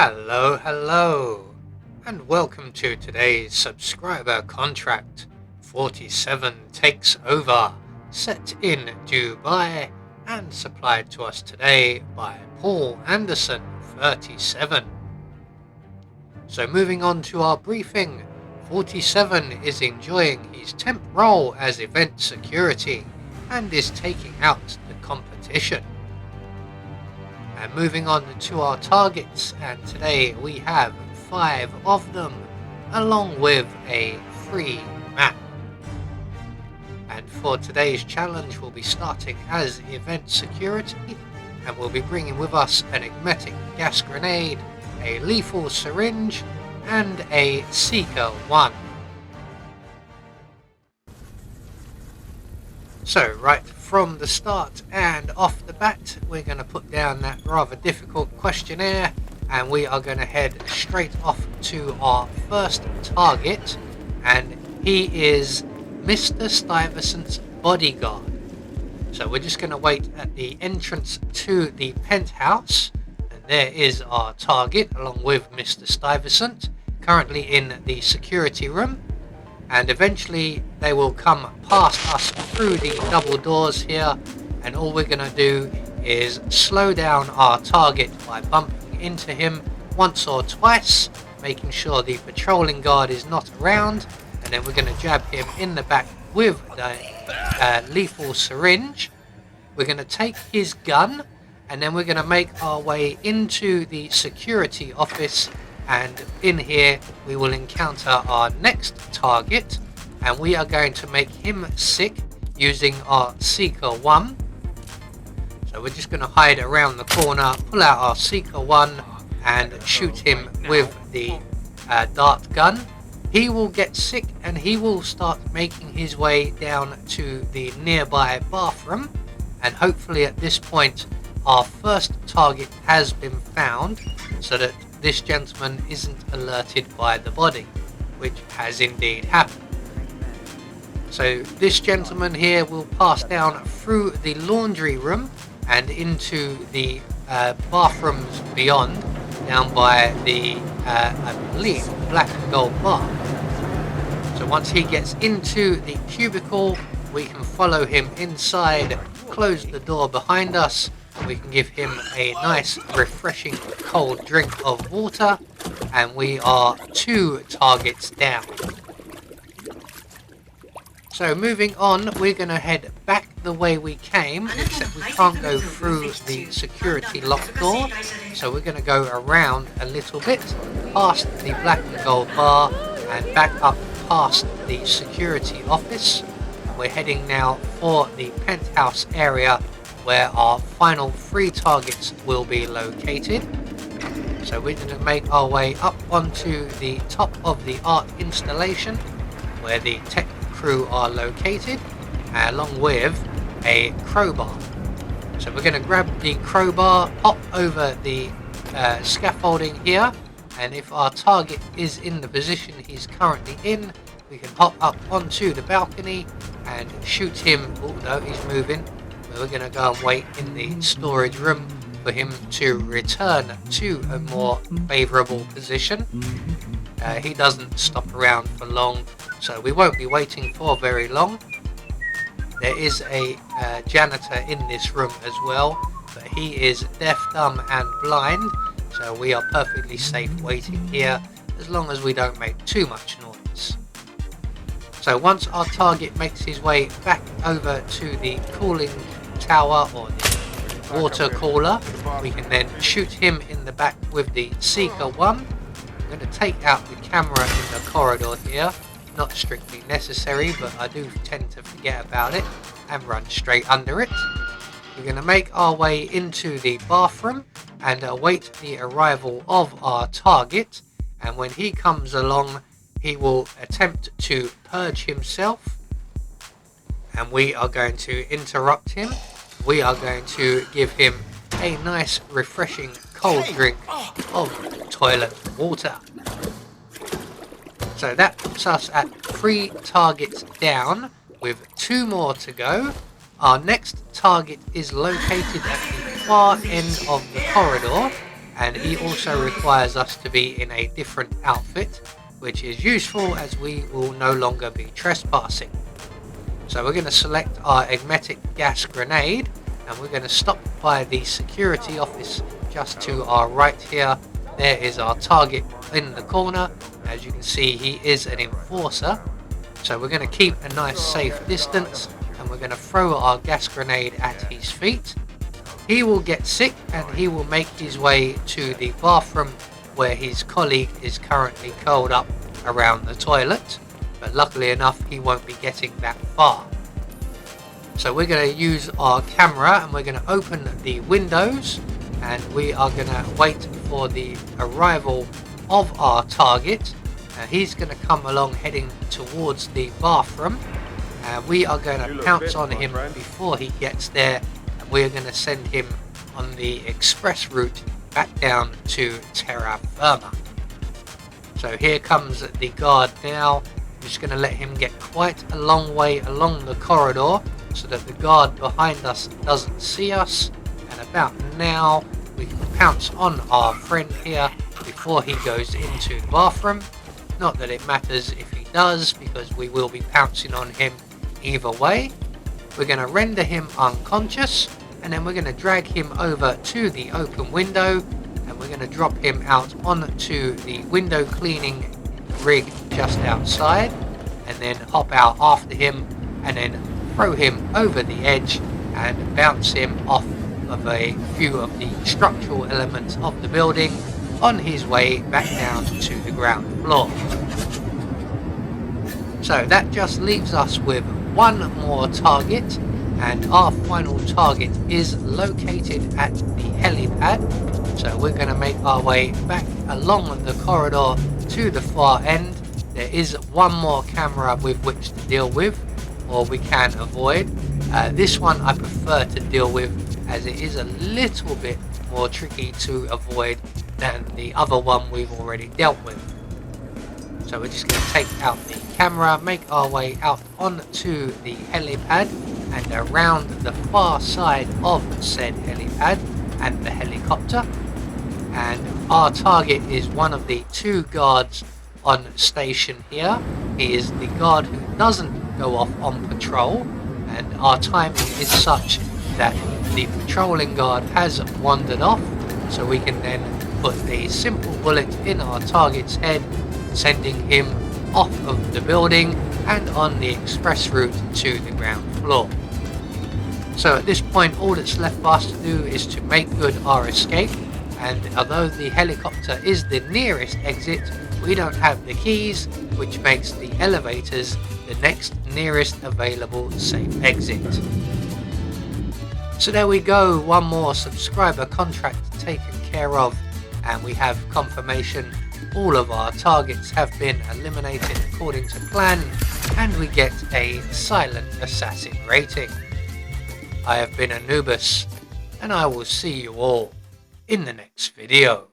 Hello, and welcome to today's subscriber contract. 47 takes over, set in Dubai, and supplied to us today by Paul Anderson, 37. So moving on to our briefing, 47 is enjoying his temp role as event security and is taking out the competition. And moving on to our targets, and today we have 5 of them, along with a free map. And for today's challenge, we'll be starting as event security, and we'll be bringing with us an enigmatic gas grenade, a lethal syringe, and a Seeker 1. So right from the start and off the bat, we're going to put down that rather difficult questionnaire, and we are going to head straight off to our first target, and he is Mr. Stuyvesant's bodyguard. So we're just going to wait at the entrance to the penthouse, and there is our target along with Mr. Stuyvesant, currently in the security room. And eventually they will come past us through the double doors here, and all we're going to do is slow down our target by bumping into him once or twice, making sure the patrolling guard is not around, and then we're going to jab him in the back with the lethal syringe. We're going to take his gun, and then we're going to make our way into the security office, and in here we will encounter our next target, and we are going to make him sick using our Seeker 1. So we're just going to hide around the corner, pull out our Seeker 1 and shoot him with the dart gun. He will get sick and he will start making his way down to the nearby bathroom, and hopefully at this point our first target has been found, so that this gentleman isn't alerted by the body, which has indeed happened. So this gentleman here will pass down through the laundry room and into the bathrooms beyond, down by the, I believe, black and gold bar. So once he gets into the cubicle, we can follow him inside, close the door behind us, we can give him a nice refreshing cold drink of water, and we are 2 targets down. So moving on, we're going to head back the way we came, except we can't go through the security locked door, so we're going to go around a little bit, past the black and gold bar and back up past the security office. We're heading now for the penthouse area, where our final 3 targets will be located. So we're going to make our way up onto the top of the art installation, where the tech crew are located, along with a crowbar. So we're going to grab the crowbar, hop over the scaffolding here, and if our target is in the position he's currently in, we can hop up onto the balcony and shoot him. Although he's moving, we're going to go and wait in the storage room for him to return to a more favourable position. He doesn't stop around for long, so we won't be waiting for very long. There is a janitor in this room as well, but he is deaf, dumb and blind, so we are perfectly safe waiting here as long as we don't make too much noise. So once our target makes his way back over to the cooling tower or the water cooler, we can then shoot him in the back with the Seeker 1. I'm going to take out the camera in the corridor here, not strictly necessary, but I do tend to forget about it, and run straight under it. We're going to make our way into the bathroom and await the arrival of our target, and when he comes along he will attempt to purge himself, and we are going to interrupt him. We are going to give him a nice refreshing cold drink of toilet water. So that puts us at 3 targets down, with 2 more to go. Our next target is located at the far end of the corridor, and he also requires us to be in a different outfit, which is useful as we will no longer be trespassing. So we're going to select our emetic gas grenade, and we're going to stop by the security office just to our right here. There is our target in the corner. As you can see, he is an enforcer. So we're going to keep a nice safe distance, and we're going to throw our gas grenade at his feet. He will get sick and he will make his way to the bathroom where his colleague is currently curled up around the toilet. But luckily enough, he won't be getting that far. So we're going to use our camera and we're going to open the windows, and we are going to wait for the arrival of our target. He's going to come along heading towards the bathroom. We are going to pounce on him before he gets there, and we're going to send him on the express route back down to terra firma. So here comes the guard now. I'm just going to let him get quite a long way along the corridor so that the guard behind us doesn't see us, and about now we can pounce on our friend here before he goes into the bathroom. Not that it matters if he does, because we will be pouncing on him either way. We're going to render him unconscious, and then we're going to drag him over to the open window, and we're going to drop him out onto the window cleaning rig just outside, and then hop out after him, and then throw him over the edge and bounce him off of a few of the structural elements of the building on his way back down to the ground floor. So that just leaves us with one more target, and our final target is located at the helipad. So we're going to make our way back along the corridor to the far end. There is one more camera with which to deal with, or we can avoid. This one I prefer to deal with, as it is a little bit more tricky to avoid than the other one we've already dealt with. So we're just going to take out the camera, make our way out onto the helipad and around the far side of said helipad and the helicopter. And our target is one of the two guards on station here. He is the guard who doesn't go off on patrol, and our timing is such that the patrolling guard has wandered off, so we can then put a simple bullet in our target's head, sending him off of the building and on the express route to the ground floor. So at this point, all that's left for us to do is to make good our escape, and although the helicopter is the nearest exit, we don't have the keys, which makes the elevators the next nearest available safe exit. So there we go, one more subscriber contract taken care of, and we have confirmation all of our targets have been eliminated according to plan, and we get a silent assassin rating. I have been Anubis, and I will see you all in the next video.